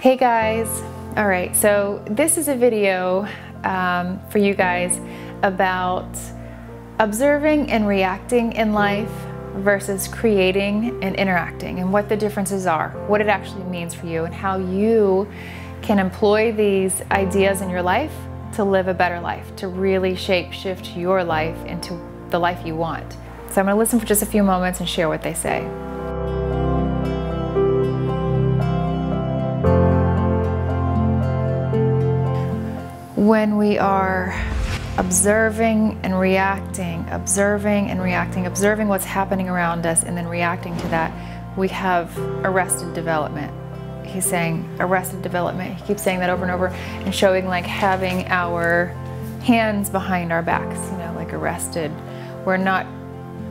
Hey guys! Alright, so this is a video for you guys about observing and reacting in life versus creating and interacting, and what the differences are, what it actually means for you, and how you can employ these ideas in your life to live a better life, to really shift your life into the life you want. So I'm going to listen for just a few moments and share what they say. When we are observing and reacting, observing what's happening around us and then reacting to that, we have arrested development. He's saying arrested development. He keeps saying that over and over and showing like having our hands behind our backs, you know, like arrested. We're not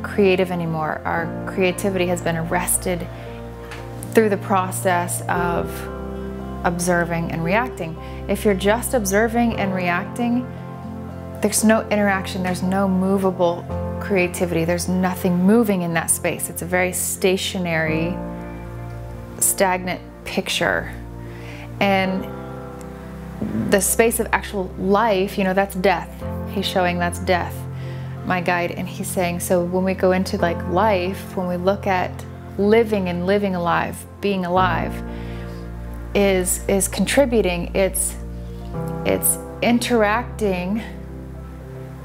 creative anymore. Our creativity has been arrested through the process of observing and reacting. If you're just observing and reacting, there's no interaction, there's no movable creativity, there's nothing moving in that space. It's a very stationary, stagnant picture. And the space of actual life, you know, that's death. He's showing that's death, my guide. And he's saying, so when we go into like life, when we look at living and living alive, being alive, is contributing, it's interacting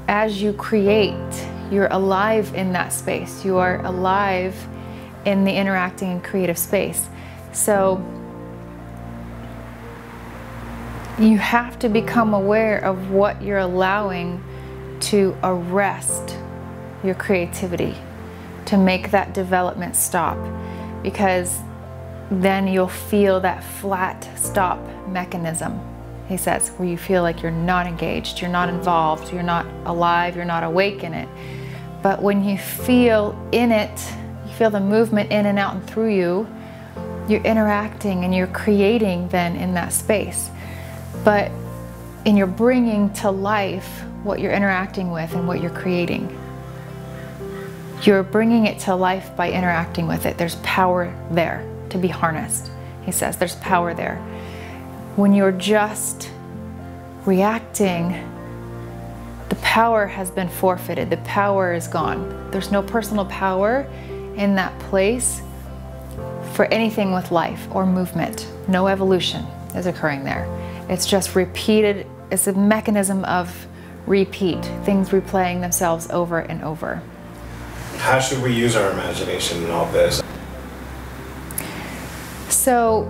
as you create. You're alive in that space. You are alive in the interacting and creative space. So you have to become aware of what you're allowing to arrest your creativity, to make that development stop, because then you'll feel that flat stop mechanism, he says, where you feel like you're not engaged, you're not involved, you're not alive, you're not awake in it. But when you feel in it, you feel the movement in and out and through you, you're interacting and you're creating then in that space. But you're bringing to life what you're interacting with and what you're creating. You're bringing it to life by interacting with it. There's power there to be harnessed. He says there's power there. When you're just reacting, the power has been forfeited. The power is gone. There's no personal power in that place for anything with life or movement. No evolution is occurring there. It's just repeated. It's a mechanism of repeat, things replaying themselves over and over. How should we use our imagination in all this? So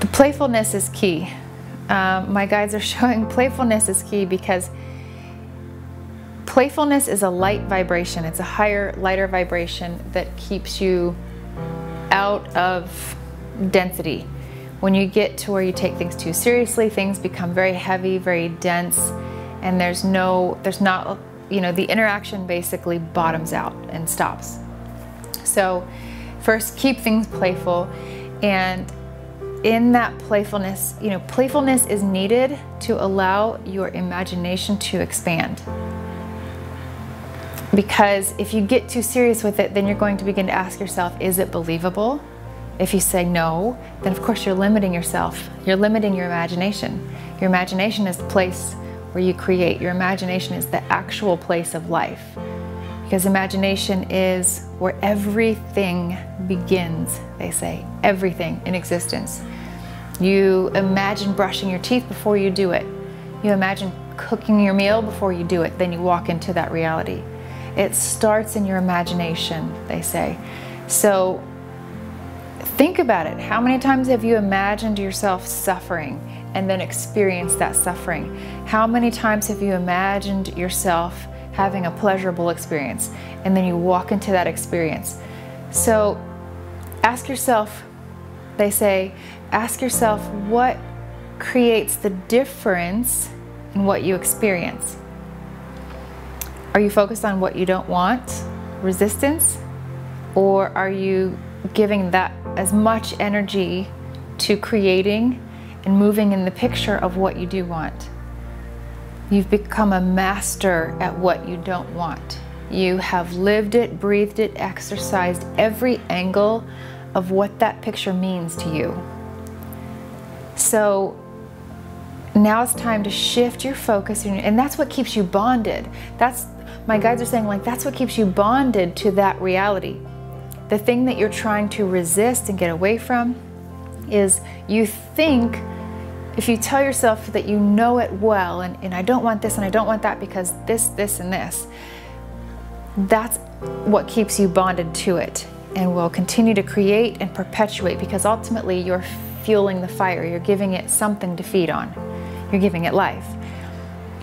the playfulness is key. My guides are showing playfulness is key, because playfulness is a light vibration. It's a higher, lighter vibration that keeps you out of density. When you get to where you take things too seriously, things become very heavy, very dense, and there's not, you know, the interaction basically bottoms out and stops. So first, keep things playful. And in that playfulness, you know, playfulness is needed to allow your imagination to expand. Because if you get too serious with it, then you're going to begin to ask yourself, is it believable? If you say no, then of course you're limiting yourself. You're limiting your imagination. Your imagination is the place where you create. Your imagination is the actual place of life. Because imagination is where everything begins, they say. Everything in existence. You imagine brushing your teeth before you do it. You imagine cooking your meal before you do it. Then you walk into that reality. It starts in your imagination, they say. So think about it. How many times have you imagined yourself suffering and then experienced that suffering? How many times have you imagined yourself having a pleasurable experience and then you walk into that experience? So ask yourself, they say, ask yourself what creates the difference in what you experience. Are you focused on what you don't want, resistance, or are you giving that as much energy to creating and moving in the picture of what you do want? You've become a master at what you don't want. You have lived it, breathed it, exercised every angle of what that picture means to you. so now it's time to shift your focus, and that's what keeps you bonded. My guides are saying, like, that's what keeps you bonded to that reality. The thing that you're trying to resist and get away from is you think, if you tell yourself that you know it well, and I don't want this and I don't want that because this, and this, that's what keeps you bonded to it and will continue to create and perpetuate, because ultimately you're fueling the fire. You're giving it something to feed on. You're giving it life.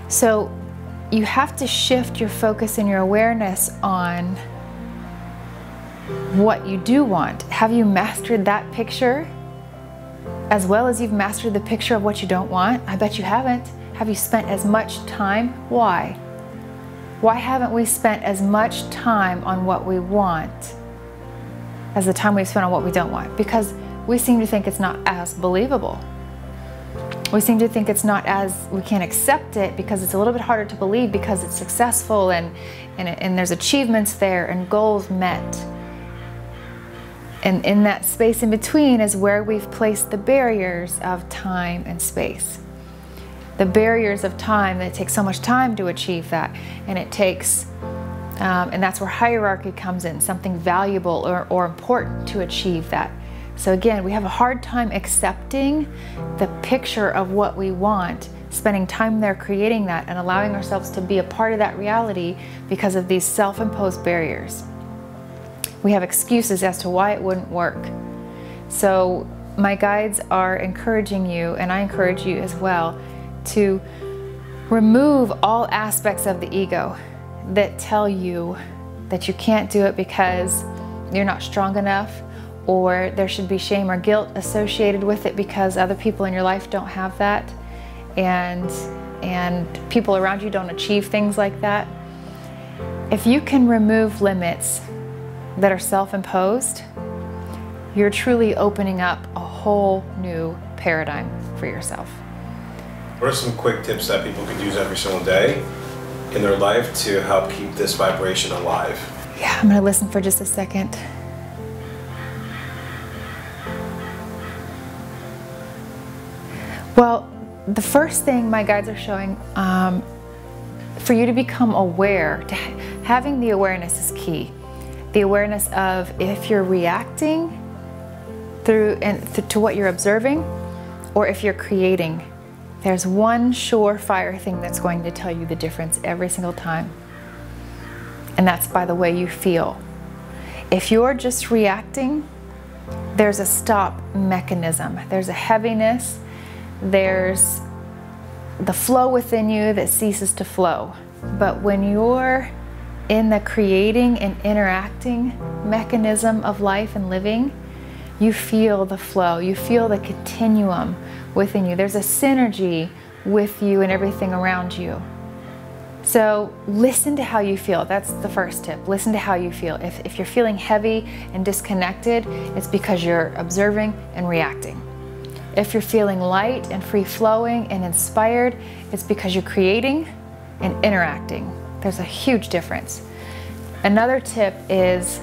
So you have to shift your focus and your awareness on what you do want. Have you mastered that picture as well as you've mastered the picture of what you don't want? I bet you haven't. Have you spent as much time? Why? Why haven't we spent as much time on what we want as the time we've spent on what we don't want? Because we seem to think it's not as believable. We seem to think it's not as, we can't accept it because it's a little bit harder to believe because it's successful and there's achievements there and goals met. And in that space in between is where we've placed the barriers of time and space. The barriers of time, that it takes so much time to achieve that, and it takes, and that's where hierarchy comes in, something valuable or important to achieve that. So again, we have a hard time accepting the picture of what we want, spending time there creating that and allowing ourselves to be a part of that reality because of these self-imposed barriers. We have excuses as to why it wouldn't work. So my guides are encouraging you, and I encourage you as well, to remove all aspects of the ego that tell you that you can't do it because you're not strong enough, or there should be shame or guilt associated with it because other people in your life don't have that, and people around you don't achieve things like that. If you can remove limits that are self-imposed, you're truly opening up a whole new paradigm for yourself. What are some quick tips that people could use every single day in their life to help keep this vibration alive? Yeah, I'm gonna listen for just a second. Well, the first thing my guides are showing, for you to become aware, having the awareness is key. The awareness of if you're reacting to what you're observing, or if you're creating. There's one surefire thing that's going to tell you the difference every single time, and that's by the way you feel. If you're just reacting, there's a stop mechanism. There's a heaviness. There's the flow within you that ceases to flow. But when you're in the creating and interacting mechanism of life and living, you feel the flow, you feel the continuum within you. There's a synergy with you and everything around you. So listen to how you feel. That's the first tip. Listen to how you feel. If you're feeling heavy and disconnected, it's because you're observing and reacting. If you're feeling light and free-flowing and inspired, it's because you're creating and interacting. There's a huge difference. Another tip is,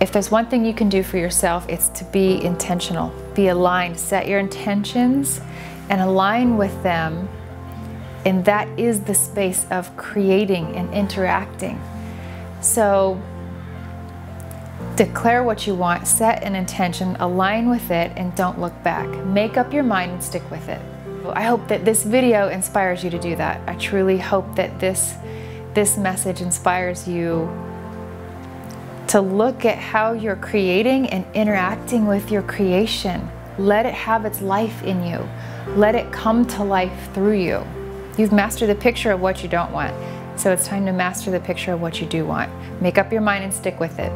if there's one thing you can do for yourself, it's to be intentional, be aligned, set your intentions and align with them, and that is the space of creating and interacting. So declare what you want, set an intention, align with it, and don't look back. Make up your mind and stick with it. I hope that this video inspires you to do that. I truly hope that this message inspires you to look at how you're creating and interacting with your creation. Let it have its life in you. Let it come to life through you. You've mastered the picture of what you don't want, so it's time to master the picture of what you do want. Make up your mind and stick with it.